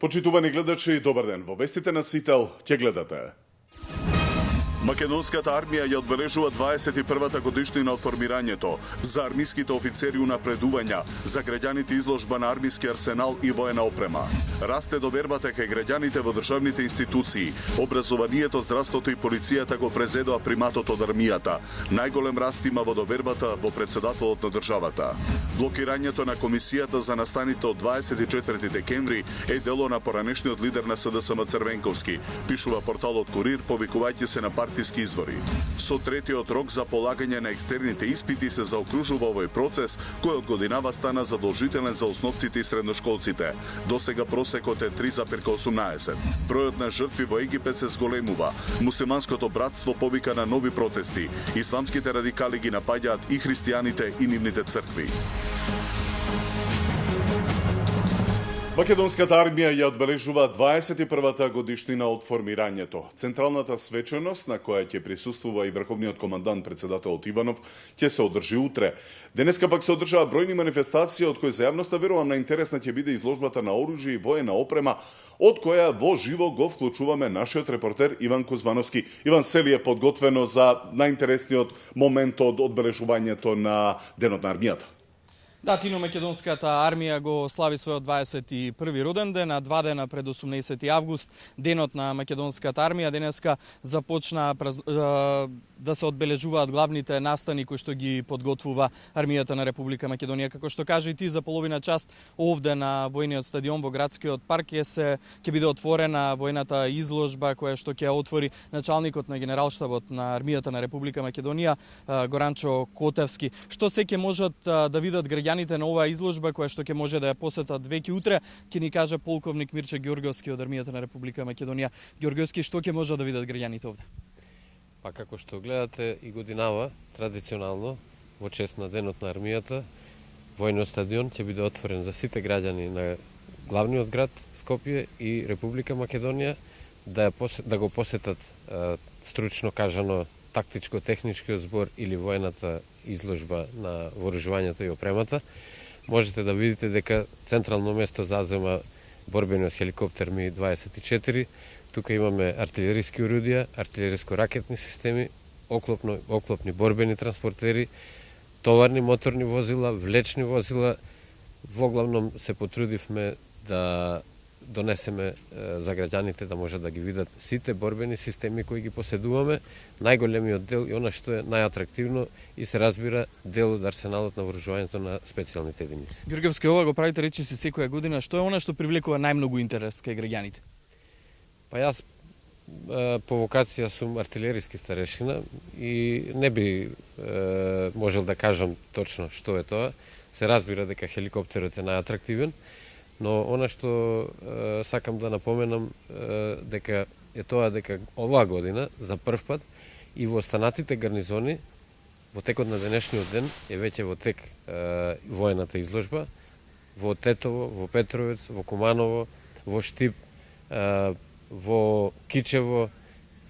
Почитувани гледачи, добар ден. Во вестите на Сител ќе гледате. Македонската армија ја одбележува 21-та годишнина од формирањето. За армиските офицери унапредувања, за граѓаните изложба на армиски арсенал и воена опрема. Расте довербата кај граѓаните во државните институции. Образованието, здравството и полицијата го презедоа приматот од армијата. Најголем раст има во довербата во председателот на државата. Блокирањето на комисијата за настаните од 24 декември е дело на поранешниот лидер на СДСМ Црвенковски, пишува порталот Курир, повикувајќи се на партиски извори. Со третиот рок за полагање на екстерните испити се заокружува овој процес, кој од годинава стана задолжителен за основците и средношколците. Досега просекот е 3,18. Бројот на жртви во Египет се зголемува. Муслиманското братство повика на нови протести. Исламските радикали ги напаѓаат и христијаните и нивните цркви. Македонската армија ја одбележува 21-та годишнина од формирањето. Централната свеченост, на која ќе присуствува и врховниот командант председателот Иванов, ќе се одржи утре. Денеска пак се одржаа бројни манифестации, од кои за јавноста верувам најинтересна ќе биде изложбата на оружје и воена опрема, од која во живо го вклучуваме нашиот репортер Иван Кузмановски. Иван, се ли е подготвено за најинтересниот момент од одбележувањето на Денот на армијата? Да, Тино, македонската армија го слави својот 21 роден ден, а 2 дена пред 18 август, денот на македонската армија. Денеска започна да се одбележуваат главните настани кои што ги подготвува армијата на Република Македонија. Како што кажа и ти, за половина час овде на војниот стадион во градскиот парк ќе биде отворена војната изложба која што ќе отвори началникот на генералштабот на армијата на Република Македонија Горанчо Котевски. Што се ќе можат да видат граѓаните на оваа изложба која што ќе може да ја посетат веќе утре, ќе ни каже полковник Мирче Ѓорговски од армијата на Република Македонија. Ѓорговски, што ќе можат да видат граѓаните овде? Па како што гледате и годинава, традиционално, во чест на Денот на армијата, војниот стадион ќе биде отворен за сите граѓани на главниот град Скопје и Република Македонија да го посетат, стручно кажано, тактичко-техничкиот збор или воената изложба на вооружувањето и опремата. Можете да видите дека централно место зазема борбениот хеликоптер Ми-24. Тука имаме артилериски орудија, артилериско-ракетни системи, оклопни борбени транспортери, товарни моторни возила, влечни возила. Воглавном се потрудивме да донесеме за граѓаните да можат да ги видат сите борбени системи кои ги поседуваме, најголемиот дел и она што е најатрактивно и се разбира дел од арсеналот на вооружувањето на специјалните единици. Ѓорговски, ова го правите речи си секоја година. Што е она што привлекува најмногу интерес кај граѓаните? Па јас по вокација сум артилериски старешина и не би можел да кажам точно што е тоа. Се разбира дека хеликоптерот е најатрактивен, но она што сакам да напоменам дека е тоа дека оваа година за прв пат и во останатите гарнизони во текот на денешниот ден е веќе во тек воената изложба во Тетово, во Петровец, во Куманово, во Штип, во Кичево,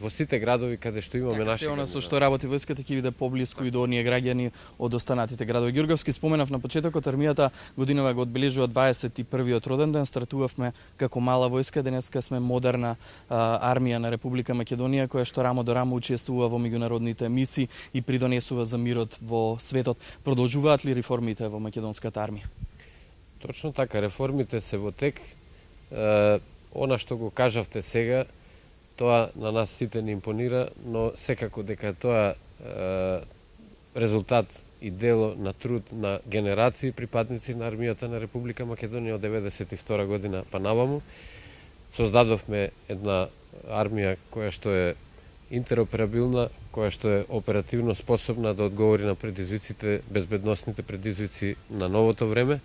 во сите градови каде што имаме наши. Она со што работи војската ќе биде поблиску и до оние граѓани од останатите градови. Ѓорговски, споменав на почетокот, армијата годинава го одбележува 21-виот роден ден. Стартувавме како мала војска, денеска сме модерна армија на Република Македонија која што рамо до рамо учествува во меѓународните мисии и придонесува за мирот во светот. Продолжуваат ли реформите во македонската армија? Точно така, реформите се во тек. Она што го кажавте сега, тоа на нас сите не импонира, но секако дека тоа резултат и дело на труд на генерации припадници на армијата на Република Македонија од 92 година па наваму. Создадовме една армија која што е интероперабилна, која што е оперативно способна да одговори на предизвиците, безбедносните предизвици на новото време.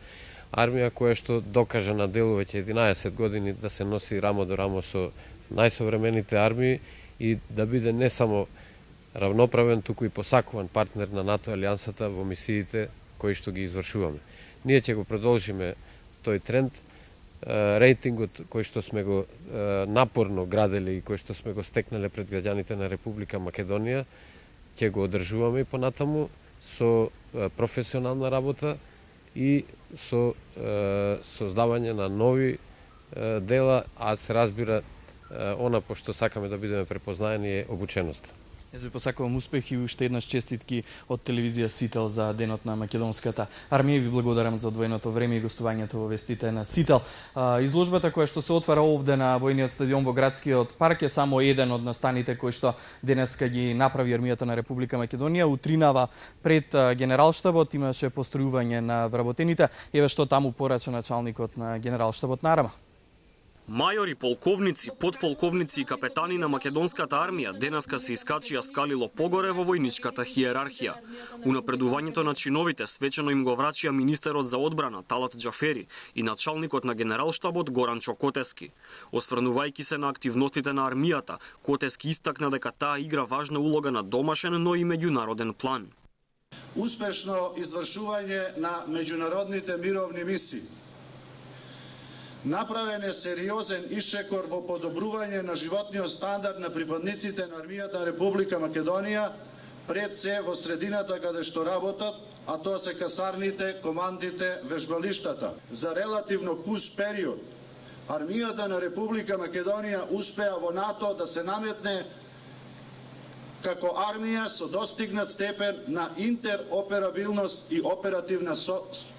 Армија која што докажа на делу веќе 11 години да се носи рамо до рамо со најсовремените армии и да биде не само равноправен, туку и посакуван партнер на НАТО алијансата во мисиите кои што ги извршуваме. Ние ќе го продолжиме тој тренд. Рейтингот кој што сме го напорно градели и кој што сме го стекнале пред граѓаните на Република Македонија ќе го одржуваме и понатаму со професионална работа и со создавање на нови дела, а се разбира она по што сакаме да бидеме препознаени е обученоста. Јас ви посакувам успех и уште еднаш честитки од телевизија Сител за денот на македонската армија. Ви благодарам за одвоеното време и гостувањето во вестите на Сител. Изложбата која што се отвара овде на војниот стадион во градскиот парк е само еден од настаните кои што денеска ги направи армијата на Република Македонија. Утринава пред генералштабот имаше постројување на вработените. Еве што таму порача началникот на генералштабот на Арма. Мајори, полковници, подполковници и капетани на македонската армија денеска се искачија скалило погоре во војничката хиерархија. Унапредувањето на чиновите свечено им го врачија министерот за одбрана Талат Џафери и началникот на генералштабот Горанчо Котески. Осврнувајќи се на активностите на армијата, Котески истакна дека таа игра важна улога на домашен, но и меѓународен план. Успешно извршување на меѓународните мировни мисии. Направен е сериозен исчекор во подобрување на животниот стандард на припадниците на армијата на Република Македонија, пред се во средината каде што работат, а тоа се касарните, командите, вежбалиштата. За релативно кус период, армијата на Република Македонија успеа во НАТО да се наметне како армија со достигнат степен на интероперабилност и оперативна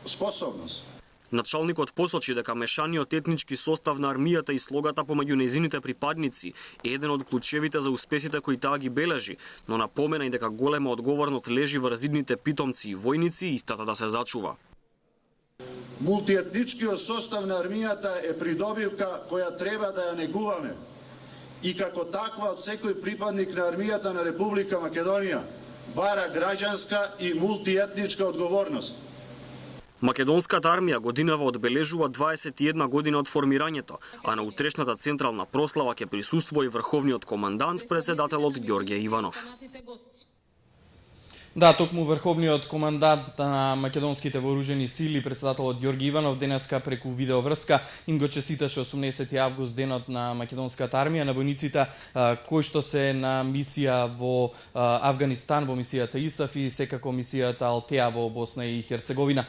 способност. Началникот посочи дека мешаниот етнички состав на армијата и слогата помеѓу нејзините припадници е еден од клучевите за успесите кои таа ги бележи, но напомена и дека голема одговорност лежи врз идните питомци и војници и истата да се зачува. Мултиетничкиот состав на армијата е придобивка која треба да ја негуваме и како таква од секој припадник на армијата на Република Македонија бара граѓанска и мултиетничка одговорност. Македонската армија годинава одбележува 21 година од формирањето, а на утрешната централна прослава ќе присуствува и врховниот командант, председателот Ѓорѓе Иванов. Да, токму врховниот командант на македонските вооружени сили, председателот Ѓорѓе Иванов, денеска преку видеоврска им го честиташе 18 август денот на македонската армија, на војниците кои што се на мисија во Авганистан, во мисијата ИСАФ и секако мисијата Алтеа во Босна и Херцеговина.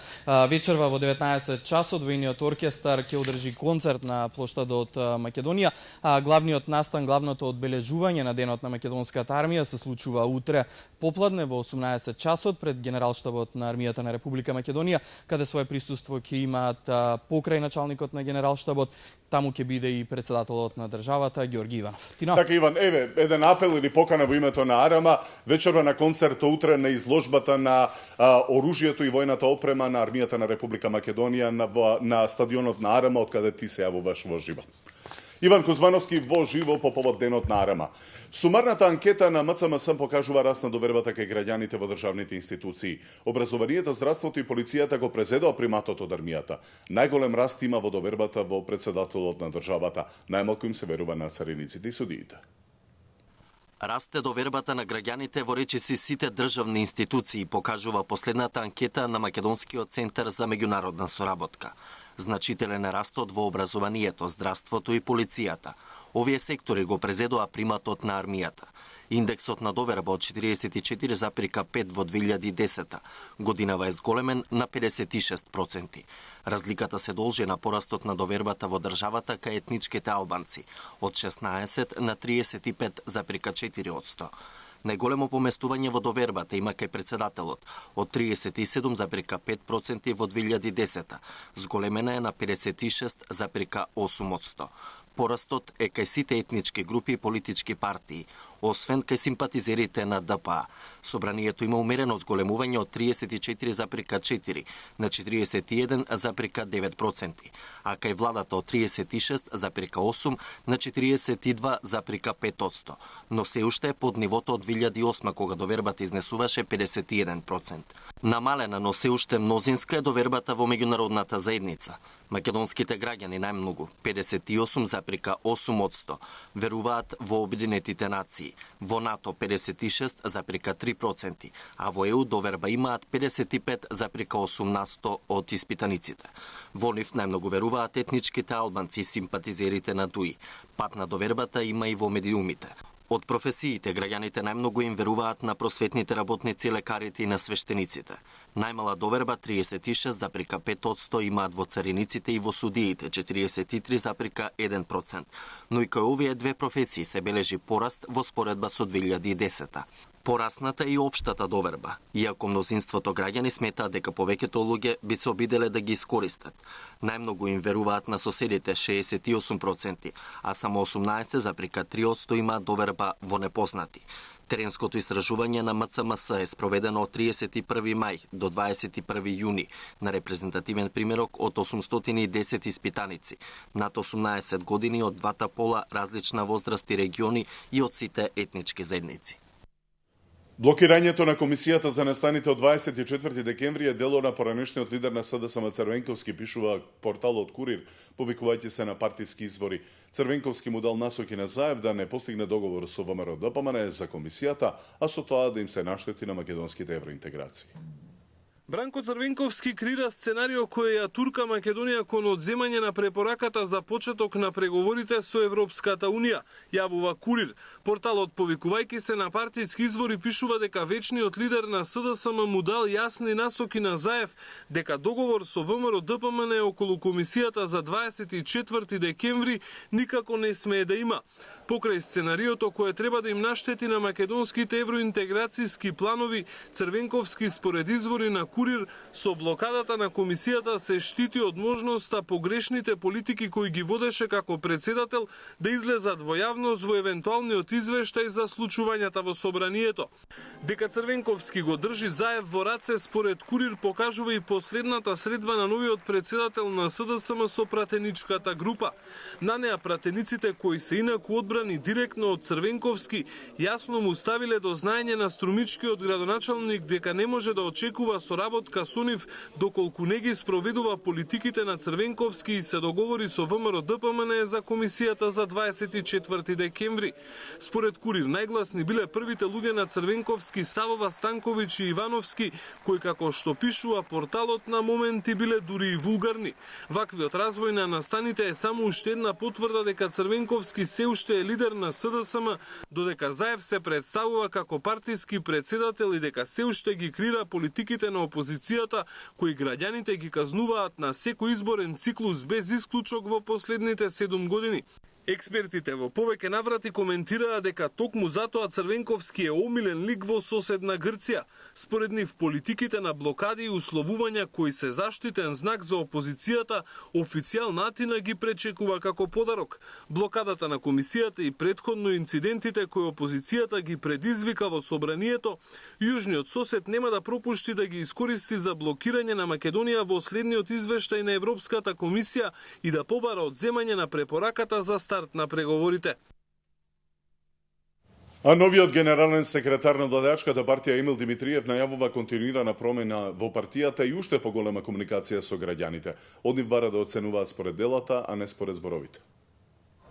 Вечерва во 19 часот војниот оркестар ќе одржи концерт на плоштадот Македонија. Главниот настан, главното одбележување на денот на македонската армија се случува утре попладне во 18 часот пред генералштабот на армијата на Република Македонија, каде свое присуство ќе имаат покрај началникот на генералштабот, таму ќе биде и председателот на државата Ѓорѓе Иванов. Така, Иван, еве, еден апел или покана во името на Арама, вечерва на концерт утре на изложбата на оружјето и војната опрема на армијата на Република Македонија на стадионот на Арама, од каде ти се јавуваш во живо. Иван Кузмановски во живо по повод денот на Арама. Сумарната анкета на МЦМС покажува раст на довербата кај граѓаните во државните институции. Образованието, здравството и полицијата го презедоа приматот од армијата. Најголем раст има во довербата во председателот на државата. Најмалку им се верува на цариниците и судиите. Расте довербата на граѓаните во речиси сите државни институции, покажува последната анкета на Македонскиот центар за меѓународна соработка. Значителен е растот во образованието, здравството и полицијата. Овие сектори го презедоа приматот на армијата. Индексот на доверба од 44,5 во 2010 годинава е зголемен на 56%. Разликата се должи на порастот на довербата во државата кај етничките албанци од 16 на 35,4%. Најголемо поместување во довербата има кај председателот од 37,5% во 2010, зголемена е на 56,8%. Порастот е кај сите етнички групи и политички партии, освен кај симпатизерите на ДПА. Собранието има умерено зголемување од 34,4 на 41,9%, а кај владата од 36,8 на 42,5%, но се уште е под нивото од 2008 кога довербата изнесуваше 51%. Намалена, но се уште мнозинска е довербата во меѓународната заедница. Македонските граѓани најмногу, 58,8%, веруваат во Обединетите нации, во НАТО 56,3%, а во ЕУ доверба имаат 55,8% од испитаниците. Во нив најмногу веруваат етничките албанци и симпатизерите на ДУИ. Пат на довербата има и во медиумите. Од професиите, граѓаните најмногу им веруваат на просветните работници, лекарите и на свештениците. Најмала доверба 36,5% имаат во цариниците и во судиите 43,1%, но и кај овие две професии се бележи пораст во споредба со 2010. Порасната и општата доверба, иако мнозинството граѓани сметаат дека повеќето луѓе би се обиделе да ги искористат. Најмногу им веруваат на соседите 68%, а само 18,3% имаат доверба во непознати. Теренското истражување на МЦМС е спроведено од 31 мај до 21 јуни на репрезентативен примерок од 810 испитаници, над 18 години од двата пола, различна возраст и региони и од сите етнички заедници. Блокирањето на комисијата за настаните од 24 декември е дело на поранешниот лидер на СДСМ Црвенковски, пишува порталот Курир, повикувајќи се на партиски извори. Црвенковски му дал насоки на Заев да не постигне договор со ВМРО-ДПМН за комисијата, а со тоа да им се наштети на македонските евроинтеграции. Бранко Црвенковски крира сценарио кој ја турка Македонија кон одземање на препораката за почеток на преговорите со Европската Унија, јавува Курир. Порталот, повикувајќи се на партиски извори, пишува дека вечниот лидер на СДСМ му дал јасни насоки на Заев дека договор со ВМРО-ДПМН околу комисијата за 24 декември никако не смее да има. Покрај сценариото кое треба да им наштети на македонските евроинтеграцијски планови, Црвенковски според извори на Курир со блокадата на комисијата се штити од можноста погрешните политики кои ги водеше како председател да излезат во јавност во евентуалниот извештај за случувањата во собранието. Дека Црвенковски го држи Заев во раце, според Курир покажува и последната средба на новиот председател на СДСМ со пратеничката група. На неа пратениците кои се инаку одбрани директно од Црвенковски јасно му ставиле до знаење на струмичкиот градоначалник дека не може да очекува соработка со нив доколку не ги спроведува политиките на Црвенковски и се договори со ВМРО-ДПМН за комисијата за 24 декември. Според Курир најгласни биле првите луѓе на Црвенковски, Савова, Станковиќ и Ивановски, кои како што пишува порталот на моменти биле дури и вулгарни. Ваквиот развој на настаните е само уште една потврда дека Црвенковски се уште е лидер на СДСМ, додека Заев се представува како партиски председател и дека се уште ги крира политиките на опозицијата, кои граѓаните ги казнуваат на секој изборен циклус без исклучок во последните 7 години. Експертите во повеќе наврати коментираа дека токму затоа Црвенковски е омилен лик во соседна Грција. Според нив политиките на блокади и условувања кои се заштитен знак за опозицијата, официјална Атина ги пречекува како подарок. Блокадата на комисијата и претходно инцидентите кои опозицијата ги предизвика во собранието, јужниот сосед нема да пропушти да ги искористи за блокирање на Македонија во следниот извештај на Европската комисија и да побара одземање на препораката за старт на преговорите. А новиот генерален секретар на владеачката партија Емил Димитриев најавува континуирана промена во партијата и уште поголема комуникација со граѓаните. Од нив бара да оценуваат според делата, а не според зборовите.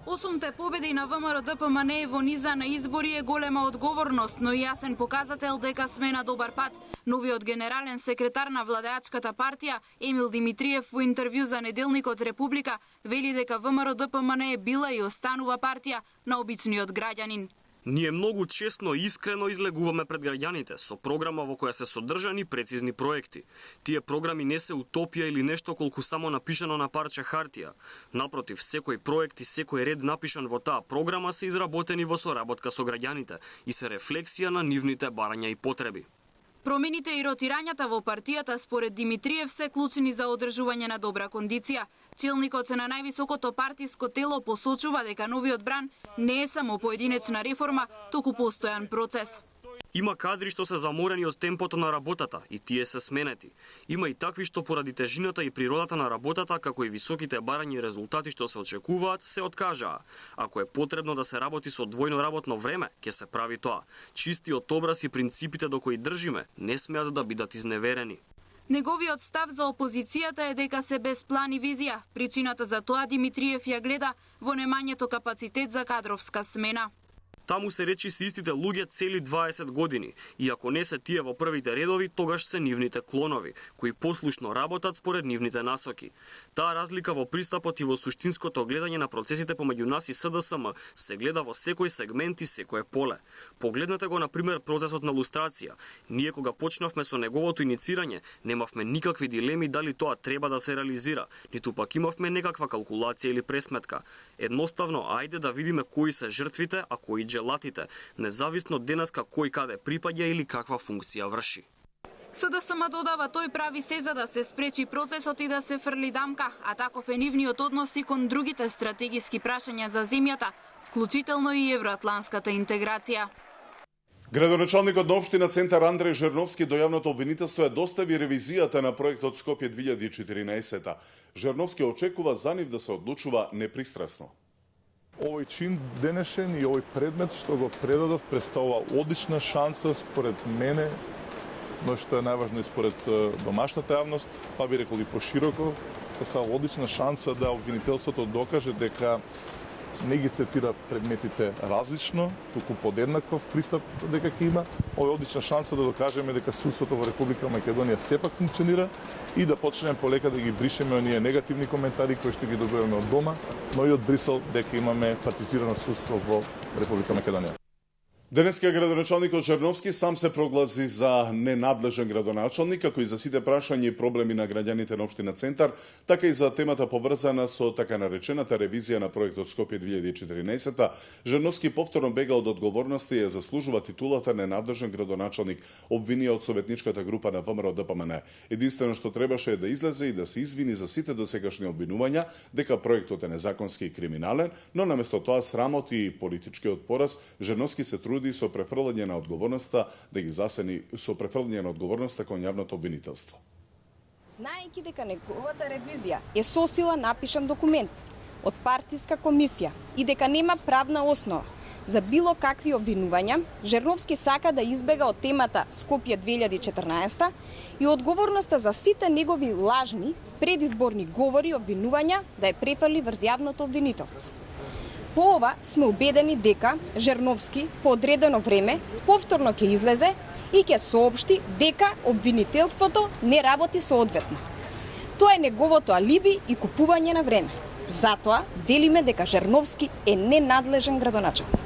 8 победи на ВМРО-ДПМН во низа на избори е голема одговорност, но и јасен показател дека сме на добар пат. Новиот генерален секретар на владеачката партија Емил Димитриев во интервју за неделникот Република вели дека ВМРО-ДПМН е била и останува партија на обичниот граѓанин. Ние многу честно и искрено излегуваме пред граѓаните со програма во која се содржани прецизни проекти. Тие програми не се утопија или нешто колку само напишано на парче хартија. Напротив, секој проект и секој ред напишан во таа програма се изработени во соработка со граѓаните и се рефлексија на нивните барања и потреби. Промените и ротирањата во партијата според Димитриев се клучни за одржување на добра кондиција. Челникот на највисокото партиско тело посочува дека новиот бран не е само поединечна реформа, туку постојан процес. Има кадри што се заморени од темпото на работата и тие се сменети. Има и такви што поради тежината и природата на работата, како и високите барања и резултати што се очекуваат, се откажаа. Ако е потребно да се работи со двојно работно време, ќе се прави тоа. Чистиот образ и принципите до кои држиме не смеат да бидат изневерени. Неговиот став за опозицијата е дека се без план и визија. Причината за тоа Димитриев ја гледа во немањето капацитет за кадровска смена. Таму се речиси истите луѓе цели 20 години, и ако не се тие во првите редови, тогаш се нивните клонови, кои послушно работат според нивните насоки. Таа разлика во пристапот и во суштинското гледање на процесите помеѓу нас и СДСМ се гледа во секој сегмент и секое поле. Погледнете го, например, процесот на лустрација. Ние кога почнавме со неговото иницирање, немавме никакви дилеми дали тоа треба да се реализира, ниту пак имавме некаква калкулација или пресметка. Едноставно, ајде да видиме кои се жртвите, а кои джелатите, независно денеска кој каде припаѓа или каква функција врши. СДСМ додава тој прави се за да се спречи процесот и да се фрли дамка, а таков е нивниот однос и кон другите стратегиски прашања за земјата, вклучително и евроатланската интеграција. Градоначалникот на општина Центар Андреј Жерновски до јавното обвинителство ја достави ревизијата на проектот Скопје 2014. Жерновски очекува за нив да се одлучува непристрасно. Овој чин денешен и овој предмет што го предадов представува одлична шанса според мене, но што е најважно и според домашната јавност, па би рекол и пошироко, представува одлична шанса да обвинителството докаже дека не ги третира предметите различно, туку подеднаков пристап дека ќе има. Ова е одлична шанса да докажеме дека судството во Република Македонија сепак функционира и да почнеме полека да ги бришеме оние негативни коментари кои што ги добиваме од дома, но и од Брисел дека имаме партизирано судство во Република Македонија. Денеска градоначалникот Жерновски сам се прогласи за ненадлежен градоначалник, како и за сите прашања и проблеми на граѓаните на општина Центар, така и за темата поврзана со така наречената ревизија на проектот Скопје 2014. Жерновски повторно бега од одговорноста и ја заслужува титулата ненадлежен градоначалник, обвинија од советничката група на ВМРО ДПМН. Единствено што требаше е да излезе и да се извини за сите досегашни обвинувања дека проектот е незаконски и криминален, но наместо тоа срамот и политичкиот пораз, Жерновски се труди со префрлање на одговорноста да ги засени со префрлање на одговорноста кон јавното обвинителство. Знаејќи дека неговата ревизија е сосила напишан документ од партиска комисија и дека нема правна основа за било какви обвинувања, Жерновски сака да избега од темата Скопје 2014 и одговорноста за сите негови лажни предизборни говори и обвинувања да ја префрли врз јавното обвинителство. По ова сме убедени дека Жерновски по одредено време повторно ќе излезе и ќе соопшти дека обвинителството не работи соодветно. Тоа е неговото алиби и купување на време. Затоа велиме дека Жерновски е ненадлежен градоначалник.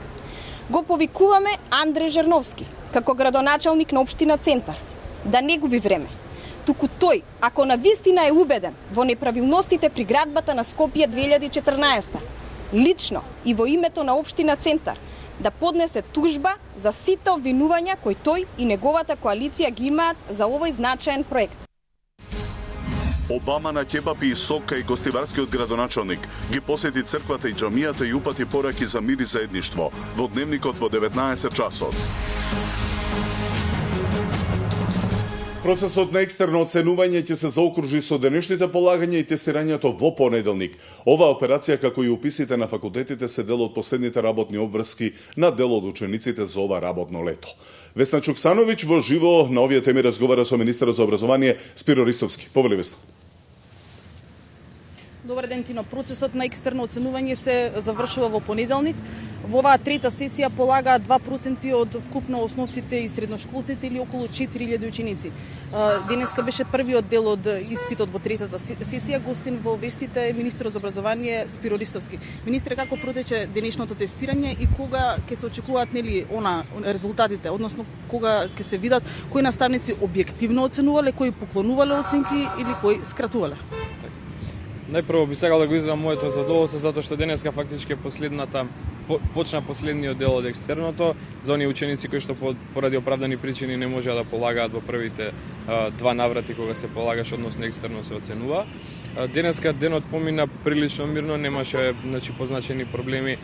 Го повикуваме Андреј Жерновски како градоначалник на општина Центар да не губи време. Туку тој, ако навистина е убеден во неправилностите при градбата на Скопје 2014, лично и во името на општина Центар, да поднесе тужба за сите обвинувања кои тој и неговата коалиција ги имаат за овој значаен проект. Обама на ќебапи и сок кај гостиварскиот градоначалник ги посети црквата и џамијата и упати пораки за мир и заедништво во дневникот во 19 часот. Процесот на екстерно оценување ќе се заокружи со денешните полагања и тестирањето во понеделник. Оваа операција, како и уписите на факултетите, се дел од последните работни обврски на дел од учениците за ова работно лето. Весна Чуксановиќ во живо на овие теми разговара со министерот за образование Спиро Ристовски. Повели Весна. Добар ден, Тино. Процесот на екстерно оценување се завршува во понеделник. Во оваа трета сесија полагаат 2% од вкупно основците и средношколците или околу 4000 ученици. Денеска беше првиот дел од испитот во третата сесија. Гостин во вестите е министерот за образование Спиро Ристовски. Министре, како протече денешното тестирање и кога ќе се очекуваат резултатите, односно кога ќе се видат кои наставници објективно оценувале, кои поклонувале оценки или кои скратувале? Најпрво би сакал да го изразам моето задоволство затоа што денеска фактички почна последниот дел од екстерното за оние ученици кои што поради оправдани причини не можеа да полагаат во првите два наврати кога се полагаш, односно екстерно се оценува. Денеска денот помина прилично мирно, немаше позначени проблеми,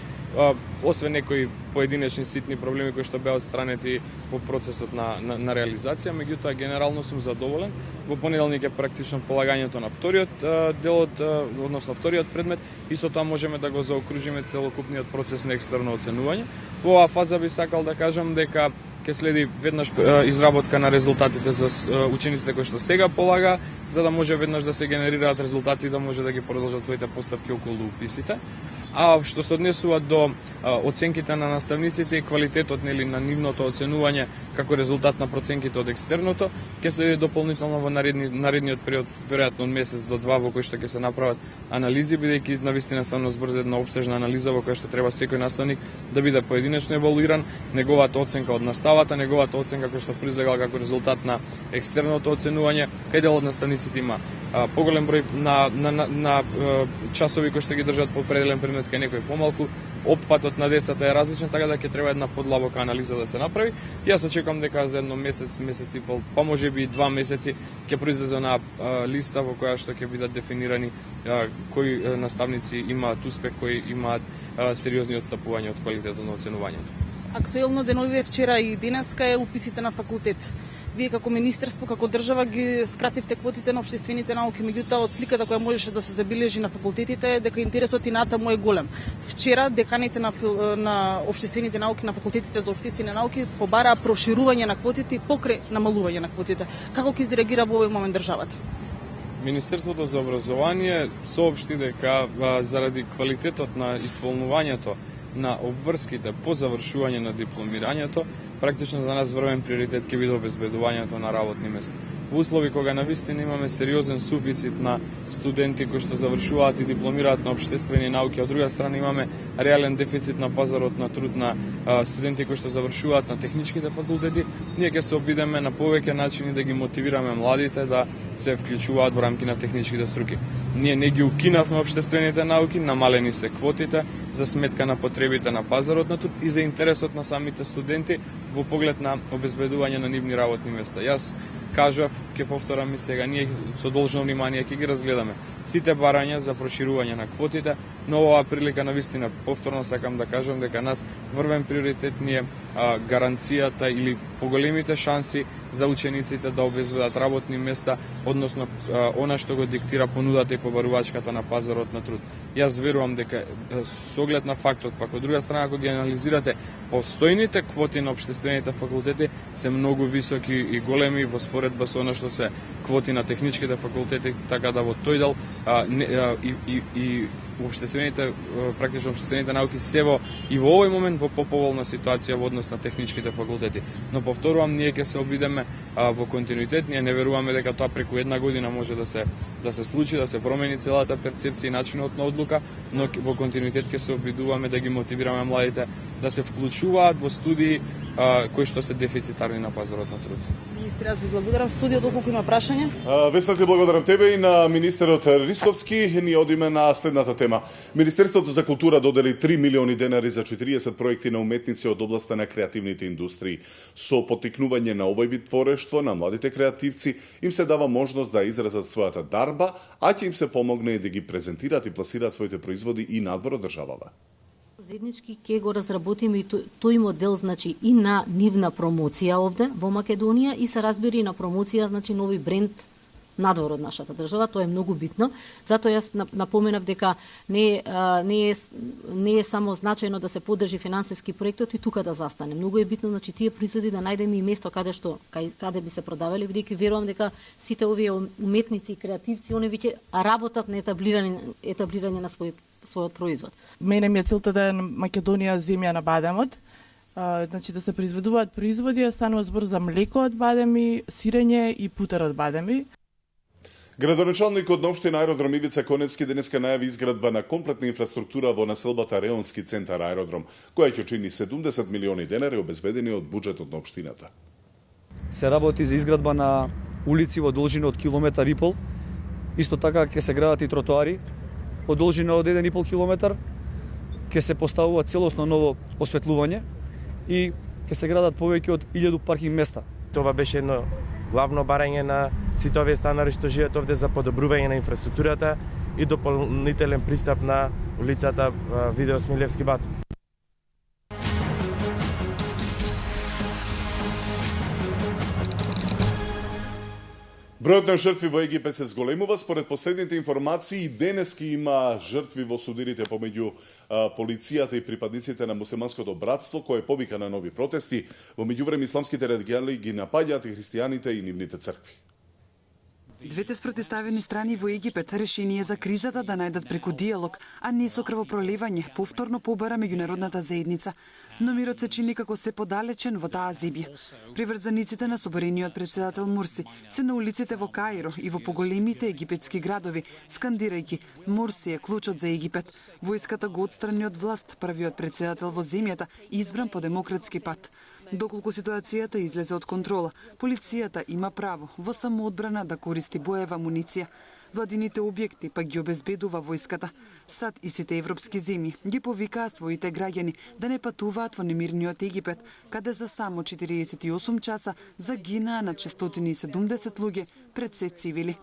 освен некои поединечни ситни проблеми кои што беа отстранети во процесот на реализација, меѓутоа генерално сум задоволен. Во понеделник е практично полагањето на вториот дел односно вториот предмет и со тоа можеме да го заокружиме целокупниот процес на екстерно оценување. Во оваа фаза би сакал да кажам дека ќе следи веднаш изработка на резултатите за учениците кои што сега полага, за да може веднаш да се генерираат резултати и да може да ги продолжат своите постапки околу уписите. А што се однесува до оценките на наставниците и квалитетот нели на нивното оценување како резултат на проценките од екстерното, ќе се дополнително во наредниот период, веројатно од месец до два, во кој што ќе се направат анализи, бидејќи навистина станува збор за една опсежна анализа во која што треба секој наставник да биде поединечно евалуиран, неговата оценка од наставата, неговата оценка која што произлегала како резултат на екстерното оценување, кај дел од наставниците има поголем број на часови кои што ги држат по определен предмет, кај некој помалку, опфатот на децата е различен, така да ќе треба една подлабока анализа да се направи. Јас очекувам дека за едно месец и пол, па можеби 2 месеци ќе произлезе на листа во која што ќе бидат дефинирани кои наставници имаат успех, кои имаат сериозни отстапувања од квалитетот на оценувањето. Актуелно деновиве вчера и денеска е уписите на факултет. Вие како министерство, како држава ги скративте квотите на општествените науки, меѓутоа од сликата која можеше да се забележи на факултетите е дека интересот и натаму е голем. Вчера деканите на општествените науки, на факултетите за општествени науки побараа проширување на квотите и покрај намалување на квотите. Како ќе изреагира во овој момент државата? Министерството за образование соопшти дека заради квалитетот на исполнувањето на обврските по завршување на дипломирањето, практично за нас врвен приоритет ќе биде обезбедувањето на работни места. Во услови кога навистина имаме сериозен суфицит на студенти кои што завршуваат и дипломираат на општествени науки, од друга страна имаме реален дефицит на пазарот на труд на студенти кои што завршуваат на техничките факултети, ние ќе се обидеме на повеќе начини да ги мотивираме младите да се вклучуваат во рамки на техничките струки. Ние не ги укинавме општествените науки, намалени се квотите за сметка на потребите на пазарот на труд и за интересот на самите студенти во поглед на обезбедување на нивни работни места. Јас кажав, ќе повторам и сега, ние со должно внимание ќе ги разгледаме сите барања за проширување на квотите, но оваа прилика навистина повторно сакам да кажам дека нас врвен приоритет ни е гаранцијата или поголемите шанси за учениците да обезбедат работни места, односно она што го диктира понудата и побарувачката на пазарот на труд. Јас верувам дека со оглед на фактот, пак од друга страна ако ги анализирате, постојните квоти на општествените факултети се многу високи и големи во споредба со она што се квоти на техничките факултети, така да во тој дел и практично општествените науки се и во овој момент во поповолна ситуација во однос на техничките факултети. Но повторувам, ние ќе се обидеме во континуитет, ние не веруваме дека тоа преку една година може да се случи, да се промени целата перцепција и начинот на одлука, но во континуитет ќе се обидуваме да ги мотивираме младите да се вклучуваат во студии кои што се дефицитарни на пазарот на труд. Министер, јас ви благодарам. Студио доколку има прашање? Весна, ти благодарам тебе и на министерот Ристовски. Ние одиме на следната тема. Министерството за култура додели 3 милиони денари за 40 проекти на уметници од областа на креативните индустрии. Со поттикнување на овој вид творештво на младите креативци им се дава можност да изразат својата дарба, а ќе им се помогне и да ги презентираат и пласираат своите производи и надвор од државава. Заеднички ќе го разработиме и тој модел, значи и на нивна промоција овде во Македонија и се разбира и на промоција, значи нови бренд надвор од нашата држава, тоа е многу битно. Затоа јас напоменав дека не е само значајно да се поддржи финансиски проектот и тука да застане. Многу е битно, значи тие производи да најдеме и место каде би се продавале, бидејќи верувам дека сите овие уметници и креативци они веќе работат на етаблирање на својот производ. Мене ми е целта да е Македонија земја на бадемот. Значи да се произведуваат производи, станува збор за млеко од бадеми, сирење и путер од бадеми. Градоначалникот на општина Аеродром Ивица Коневски денеска најави изградба на комплетна инфраструктура во населбата Реонски центар Аеродром, која ќе чини 70 милиони денари обезбедени од буџетот на општината. Се работи за изградба на улици во должина од километар и пол. Исто така ќе се градат и тротоари од должина од 1,5 километар. Ќе се поставува целосно ново осветлување и ќе се градат повеќе од 1000 паркинг места. Това беше едно главно барање на сите овие станари што живеат овде за подобрување на инфраструктурата и дополнителен пристап на улицата Видео Смилевски Бат. Бројот на жртви во Египет се зголемува. Според последните информации, денески има жртви во судирите помеѓу полицијата и припадниците на муслиманското братство, кое повика на нови протести. Во меѓувреме исламските радикали ги напаѓаат и христијаните и нивните цркви. Двете спротиставени страни во Египет решение за кризата да најдат преку диалог, а не со крвопроливање, повторно побара меѓународната заедница. Но мирот се чини како се подалечен во таа земја. Приврзаниците на соборениот председател Мурси се на улиците во Каиро и во поголемите египетски градови, скандирајќи Мурси е клучот за Египет. Војската го отстрани од власт првиот председател во земјата, избран по демократски пат. Доколку ситуацијата излезе од контрола, полицијата има право во самоодбрана да користи боева муниција. Владините објекти па ги обезбедува војската. САД и сите европски земји ги повикаа своите граѓани да не патуваат во немирниот Египет, каде за само 48 часа загинаа над 670 луѓе, пред се цивили.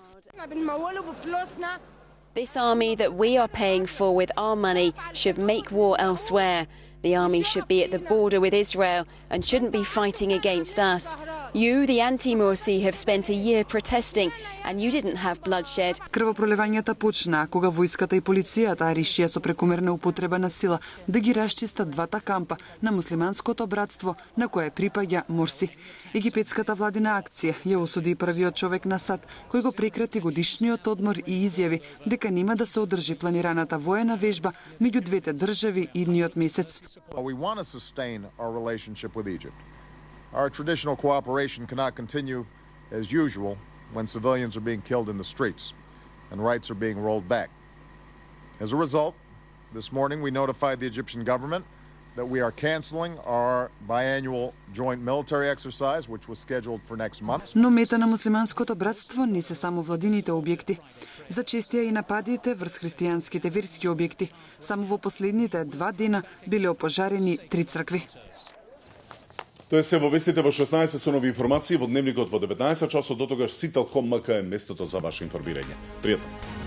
This army that we are paying for with our money should make war elsewhere. The army should be at the border with Israel and shouldn't be fighting against us. You, the anti-Morsi, have spent a year protesting and you didn't have bloodshed. Крвопролевањата почнаа кога војската и полицијата решија со прекомерна употреба на сила да ги расчистат двата кампа на муслиманското братство на кое припаѓа Морси. Египетската владина акција ја осуди првиот човек на САД кој го прекрати годишниот одмор и изјави дека нема да се одржи планираната воена вежба меѓу двете држави идниот месец. We want to sustain our relationship with Egypt. Our traditional cooperation cannot continue as usual when civilians are being killed in the streets and rights are being rolled back. As a result, this morning we notified the Egyptian government that we are canceling our biannual joint military exercise, which was scheduled for next month. Но мета на муслиманското братство не се само владините објекти. Зачестија и нападите врз христијанските верски објекти. Само во последните 2 дена биле опожарени 3 цркви. Тоа се во вестите во 16 со нови информации во дневникот во 19 часот. До тогаш Сител.com.mk е местото за ваше информирање. Пријатно.